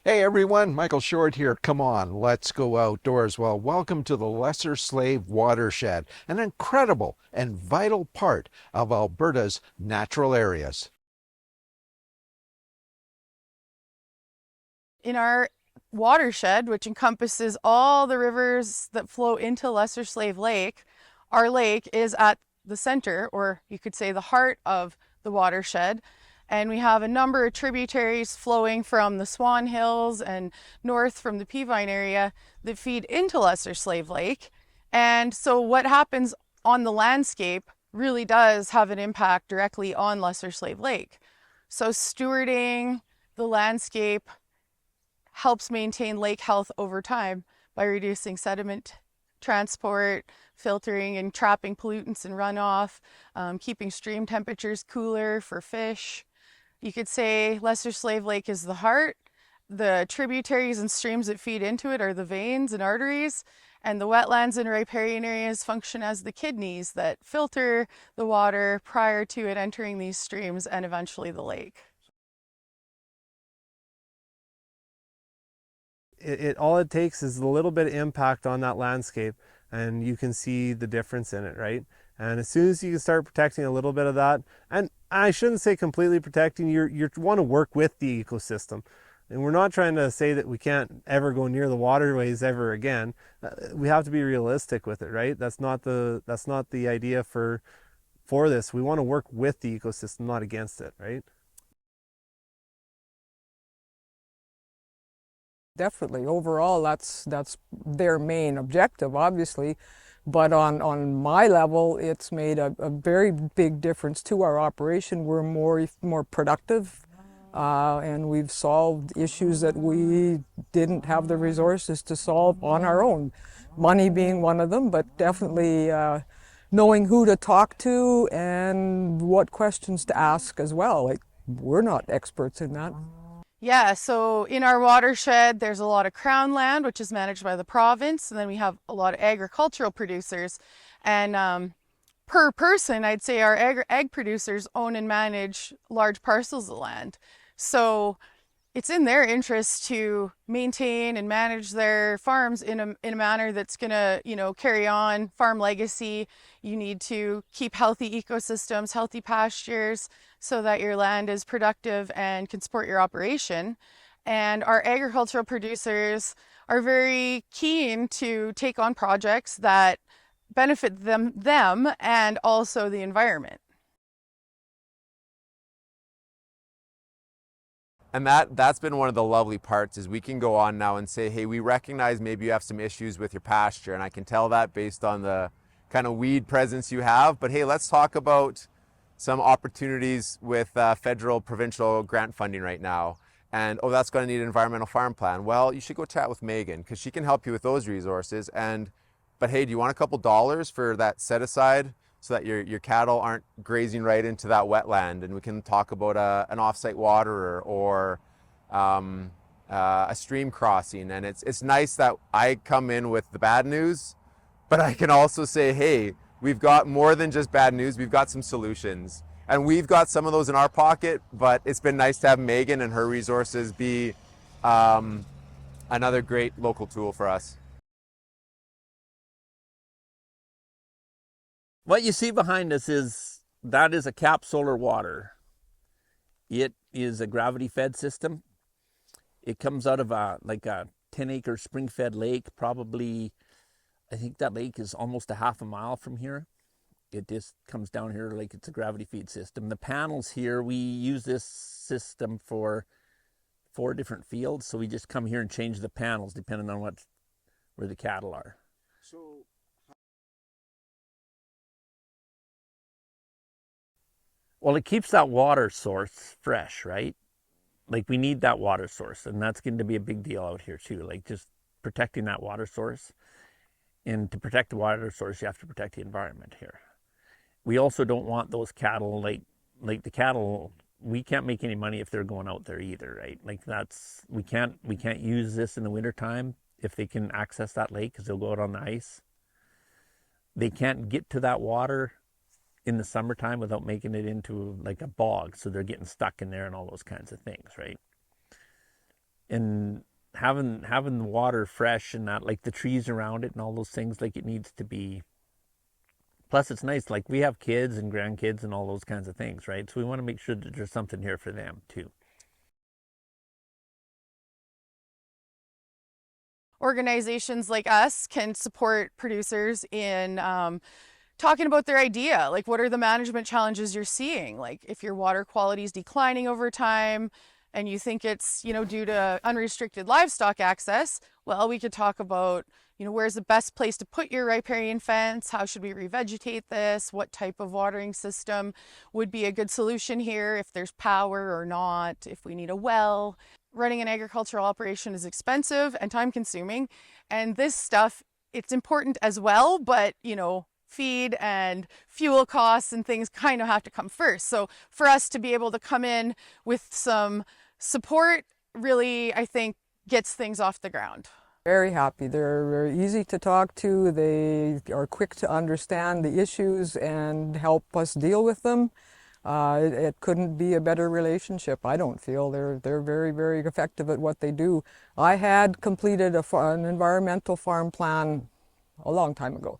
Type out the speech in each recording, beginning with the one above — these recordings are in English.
Hey everyone, Michael Short here. Come on, let's go outdoors. Well, welcome to the Lesser Slave Watershed, an incredible and vital part of Alberta's natural areas. In our watershed, which encompasses all the rivers that flow into Lesser Slave Lake, our lake is at the center, or you could say the heart of the watershed. And we have a number of tributaries flowing from the Swan Hills and north from the Peavine area that feed into Lesser Slave Lake. And so what happens on the landscape really does have an impact directly on Lesser Slave Lake. So stewarding the landscape helps maintain lake health over time by reducing sediment transport, filtering and trapping pollutants and runoff, keeping stream temperatures cooler for fish. You could say Lesser Slave Lake is the heart. The tributaries and streams that feed into it are the veins and arteries, and the wetlands and riparian areas function as the kidneys that filter the water prior to it entering these streams and eventually the lake. All it takes is a little bit of impact on that landscape and you can see the difference in it, right? And as soon as you can start protecting a little bit of that, and I shouldn't say completely protecting, you want to work with the ecosystem. And we're not trying to say that we can't ever go near the waterways ever again. We have to be realistic with it, right? That's not the idea for this. We want to work with the ecosystem, not against it, right? Definitely. Overall, that's their main objective, obviously. But on my level, it's made a very big difference to our operation. We're more productive, and we've solved issues that we didn't have the resources to solve on our own. Money being one of them, but definitely knowing who to talk to and what questions to ask as well. Like, we're not experts in that. Yeah, so in our watershed, there's a lot of crown land, which is managed by the province, and then we have a lot of agricultural producers. And per person, I'd say our egg producers own and manage large parcels of land. So it's in their interest to maintain and manage their farms in a manner that's gonna, carry on farm legacy. You need to keep healthy ecosystems, healthy pastures, so that your land is productive and can support your operation. And our agricultural producers are very keen to take on projects that benefit them and also the environment. And that's been one of the lovely parts is we can go on now and say, hey, we recognize maybe you have some issues with your pasture, and I can tell that based on the kind of weed presence you have. But hey, let's talk about some opportunities with federal, provincial grant funding right now. And oh, that's going to need an environmental farm plan. Well, you should go chat with Megan because she can help you with those resources. But hey, do you want a couple dollars for that set aside so that your cattle aren't grazing right into that wetland? And we can talk about an offsite waterer or a stream crossing. And it's nice that I come in with the bad news, but I can also say, hey, we've got more than just bad news. We've got some solutions. And we've got some of those in our pocket, but it's been nice to have Megan and her resources be another great local tool for us. What you see behind us that is a cap solar water. It is a gravity fed system. It comes out of a 10-acre spring fed lake. Probably, I think that lake is almost a half a mile from here. It just comes down here like it's a gravity feed system. The panels here, we use this system for 4 different fields. So we just come here and change the panels depending on where the cattle are. Well, it keeps that water source fresh, right? Like we need that water source, and that's going to be a big deal out here too. Like just protecting that water source. And to protect the water source, you have to protect the environment here. We also don't want those cattle, like the cattle, we can't make any money if they're going out there either, right? Like we can't use this in the wintertime if they can access that lake because they'll go out on the ice. They can't get to that water in the summertime without making it into like a bog, so they're getting stuck in there and all those kinds of things, right? and having the water fresh and that, like the trees around it and all those things, like it needs to be. Plus, it's nice. Like we have kids and grandkids and all those kinds of things, right? So we want to make sure that there's something here for them too. Organizations like us can support producers in talking about their idea. Like, what are the management challenges you're seeing? Like, if your water quality is declining over time and you think it's, due to unrestricted livestock access, well, we could talk about, where's the best place to put your riparian fence? How should we revegetate this? What type of watering system would be a good solution here? If there's power or not, if we need a well. Running an agricultural operation is expensive and time consuming. And this stuff, it's important as well, but, feed and fuel costs and things kind of have to come first. So for us to be able to come in with some support really, I think, gets things off the ground. Very happy. They're very easy to talk to. They are quick to understand the issues and help us deal with them. It couldn't be a better relationship, I don't feel. They're very, very effective at what they do. I had completed an environmental farm plan a long time ago.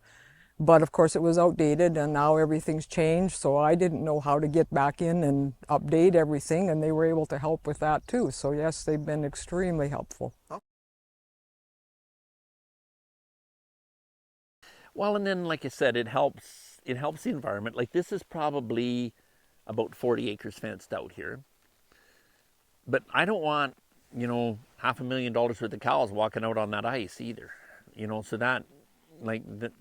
But of course it was outdated and now everything's changed, so I didn't know how to get back in and update everything, and they were able to help with that too. So yes, they've been extremely helpful. Well, and then like I said, it helps the environment. Like this is probably about 40 acres fenced out here. But I don't want, $500,000 worth of cows walking out on that ice either. So that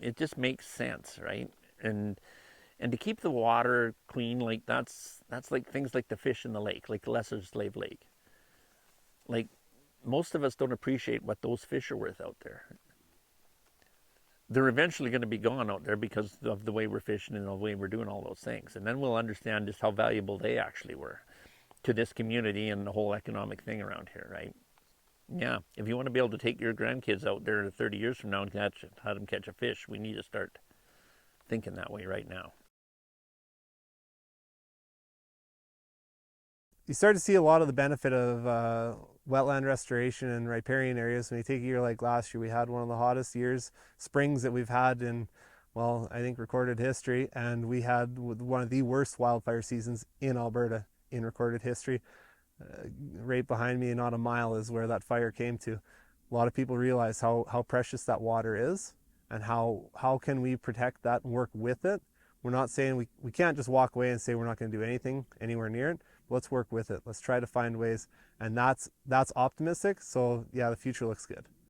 it just makes sense, right? And to keep the water clean, like that's like things like the fish in the lake, like the Lesser Slave Lake. Like most of us don't appreciate what those fish are worth out there. They're eventually going to be gone out there because of the way we're fishing and the way we're doing all those things. And then we'll understand just how valuable they actually were to this community and the whole economic thing around here, right? Yeah, if you want to be able to take your grandkids out there 30 years from now and have them catch a fish, we need to start thinking that way right now. You start to see a lot of the benefit of wetland restoration and riparian areas. When you take a year like last year, we had one of the hottest springs that we've had in, well, I think recorded history, and we had one of the worst wildfire seasons in Alberta in recorded history. Right behind me, not a mile, is where that fire came to. A lot of people realize how precious that water is and how can we protect that and work with it. We're not saying we can't just walk away and say we're not going to do anything anywhere near it. Let's work with it. Let's try to find ways, and that's optimistic. So yeah, the future looks good.